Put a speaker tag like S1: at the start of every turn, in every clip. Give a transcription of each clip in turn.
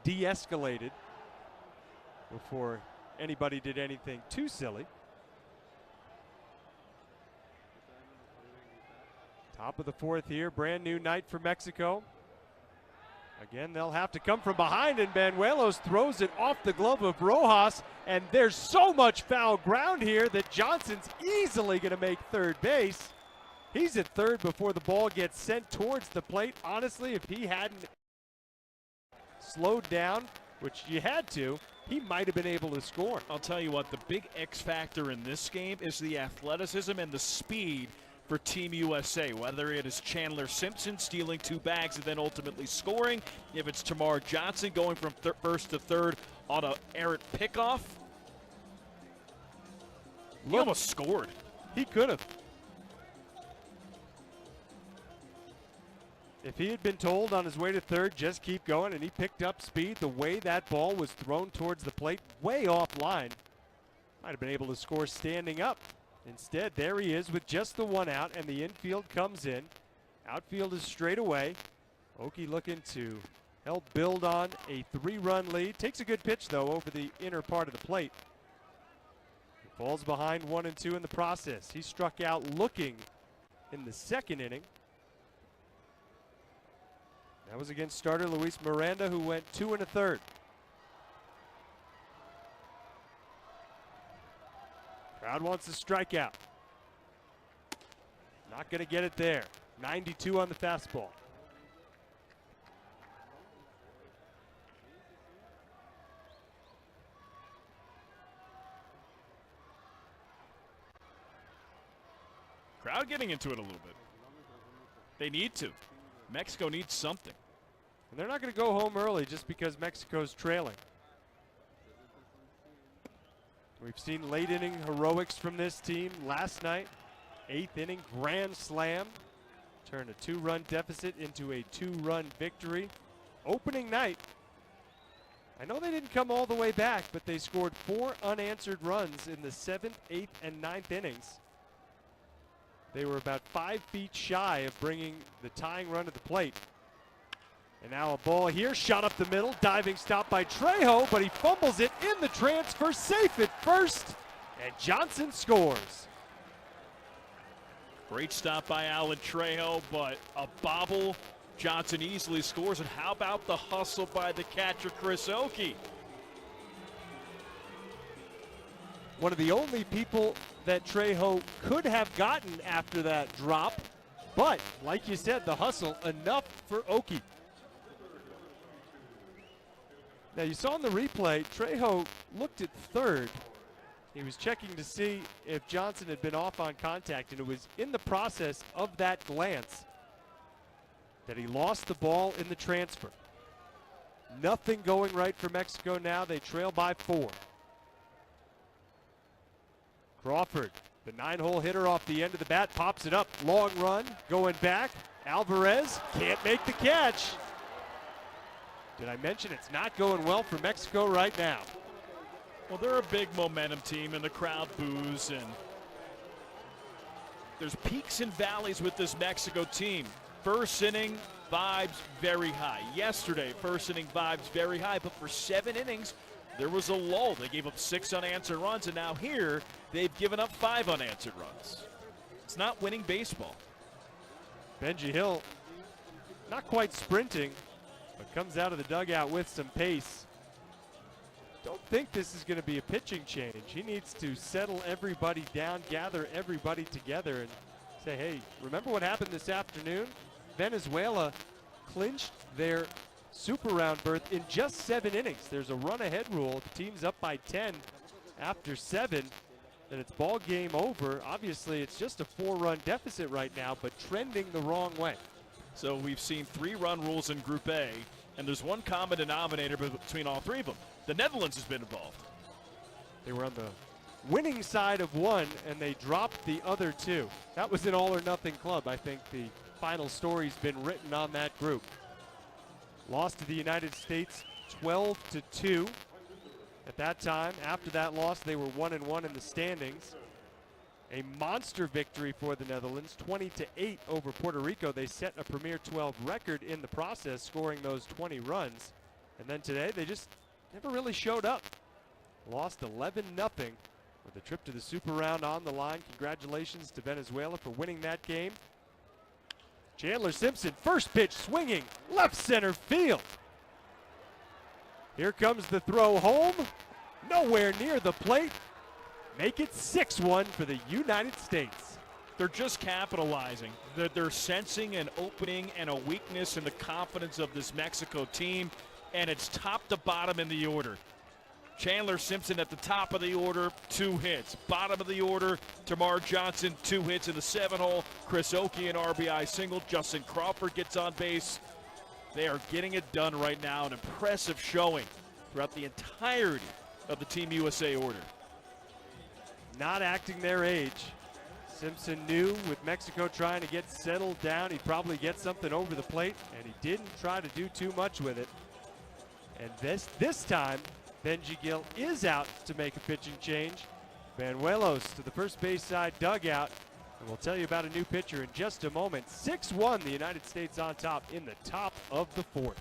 S1: de-escalated before anybody did anything too silly. Top of the fourth here, brand new night for Mexico. Again, they'll have to come from behind, and Banuelos throws it off the glove of Rojas, and there's so much foul ground here that Johnson's easily going to make third base. He's at third before the ball gets sent towards the plate. Honestly, if he hadn't slowed down, which you had to, he might have been able to score.
S2: I'll tell you what, the big X factor in this game is the athleticism and the speed for Team USA, whether it is Chandler Simpson stealing 2 bags and then ultimately scoring, if it's Tamar Johnson going from first to third on an errant pickoff. He almost scored.
S1: He could have. If he had been told on his way to third, just keep going, and he picked up speed, the way that ball was thrown towards the plate, way offline, might have been able to score standing up. Instead, there he is with just the 1 out, and the infield comes in. Outfield is straight away. Okie looking to help build on a 3-run lead. Takes a good pitch, though, over the inner part of the plate. He falls behind 1 and 2 in the process. He struck out looking in the second inning. That was against starter Luis Miranda, who went 2 1/3. Crowd wants a strikeout. Not going to get it there. 92 on the fastball.
S2: Crowd getting into it a little bit. They need to. Mexico needs something.
S1: And they're not going to go home early just because Mexico's trailing. We've seen late inning heroics from this team last night. 8th inning grand slam. Turned a 2-run deficit into a 2-run victory. Opening night, I know they didn't come all the way back, but they scored 4 unanswered runs in the 7th, 8th, and 9th innings. They were about 5 feet shy of bringing the tying run to the plate. And now a ball here, shot up the middle, diving stop by Trejo, but he fumbles it in the transfer, safe at first, and Johnson scores.
S2: Great stop by Alan Trejo, but a bobble. Johnson easily scores, and how about the hustle by the catcher, Chris Okie?
S1: One of the only people that Trejo could have gotten after that drop, but like you said, the hustle, enough for Okie. Now you saw in the replay, Trejo looked at third. He was checking to see if Johnson had been off on contact, and it was in the process of that glance that he lost the ball in the transfer. Nothing going right for Mexico now. They trail by 4. Crawford, the 9-hole hitter off the end of the bat, pops it up. Long run, going back. Alvarez can't make the catch. Did I mention it's not going well for Mexico right now?
S2: Well, they're a big momentum team, and the crowd boos, and there's peaks and valleys with this Mexico team. First inning, vibes very high. Yesterday, first inning vibes very high, but for 7 innings, there was a lull. They gave up 6 unanswered runs, and now here, they've given up 5 unanswered runs. It's not winning baseball.
S1: Benji Hill, not quite sprinting, but comes out of the dugout with some pace. Don't think this is going to be a pitching change. He needs to settle everybody down, gather everybody together, and say, hey, remember what happened this afternoon? Venezuela clinched their super round berth in just 7 innings. There's a run ahead rule. The team's up by 10 after 7. Then it's ball game over. Obviously, it's just a 4-run deficit right now, but trending the wrong way.
S2: So we've seen 3-run rules in Group A, and there's one common denominator between all 3 of them. The Netherlands has been involved.
S1: They were on the winning side of one, and they dropped the other 2. That was an all-or-nothing club. I think the final story's been written on that group. Lost to the United States 12-2. At that time, after that loss, they were 1-1 in the standings. A monster victory for the Netherlands, 20-8 over Puerto Rico. They set a Premier 12 record in the process, scoring those 20 runs. And then today, they just never really showed up. Lost 11-0 with a trip to the Super Round on the line. Congratulations to Venezuela for winning that game. Chandler Simpson, first pitch swinging, left center field. Here comes the throw home, nowhere near the plate. Make it 6-1 for the United States.
S2: They're just capitalizing. They're sensing an opening and a weakness in the confidence of this Mexico team, and it's top to bottom in the order. Chandler Simpson at the top of the order, 2 hits. Bottom of the order, Tamar Johnson, 2 hits in the 7-hole. Chris Oakey, an RBI single. Justin Crawford gets on base. They are getting it done right now. An impressive showing throughout the entirety of the Team USA order.
S1: Not acting their age. Simpson knew with Mexico trying to get settled down, he'd probably get something over the plate, and he didn't try to do too much with it. And this time, Benji Gil is out to make a pitching change. Banuelos to the first base side dugout. And we'll tell you about a new pitcher in just a moment. 6-1, the United States on top in the top of the 4th.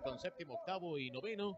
S3: Con séptimo, octavo y noveno.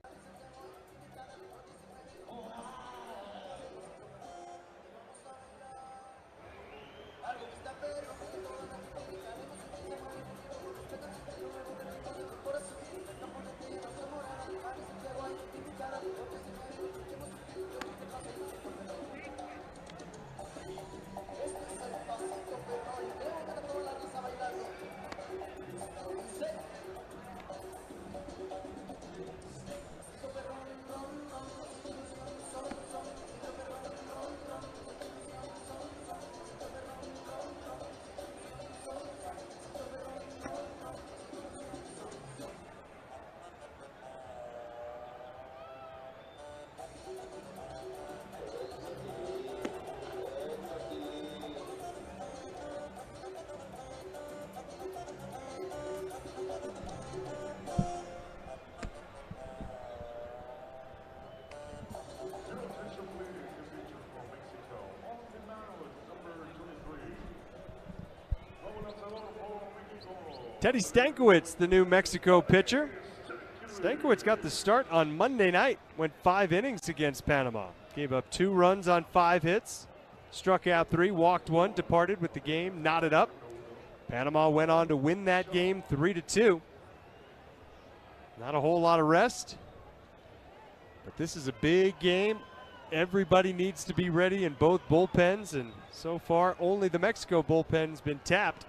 S1: Teddy Stankiewicz, the new Mexico pitcher. Stankiewicz got the start on Monday night, went 5 innings against Panama. Gave up 2 runs on 5 hits, struck out 3, walked 1, departed with the game knotted up. Panama went on to win that game 3-2. Not a whole lot of rest, but this is a big game. Everybody needs to be ready in both bullpens, and so far only the Mexico bullpen's been tapped.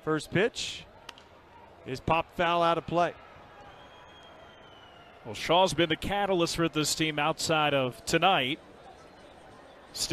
S1: First pitch is popped foul out of play.
S2: Well, Shaw's been the catalyst for this team outside of tonight. Still